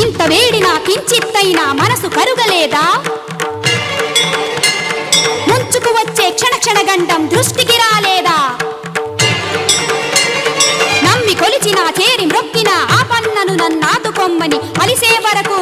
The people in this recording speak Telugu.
ఇంత వేడినా కించిత్తైనా మనసు కరుగలేదా? ముంచుకు వచ్చే క్షణ క్షణగండం దృష్టికి రాలేదా? నమ్మి కొలిచిన చేరి మ్రొక్కిన ఆ పన్నను నన్నాదుకొమ్మని అలిసే వరకు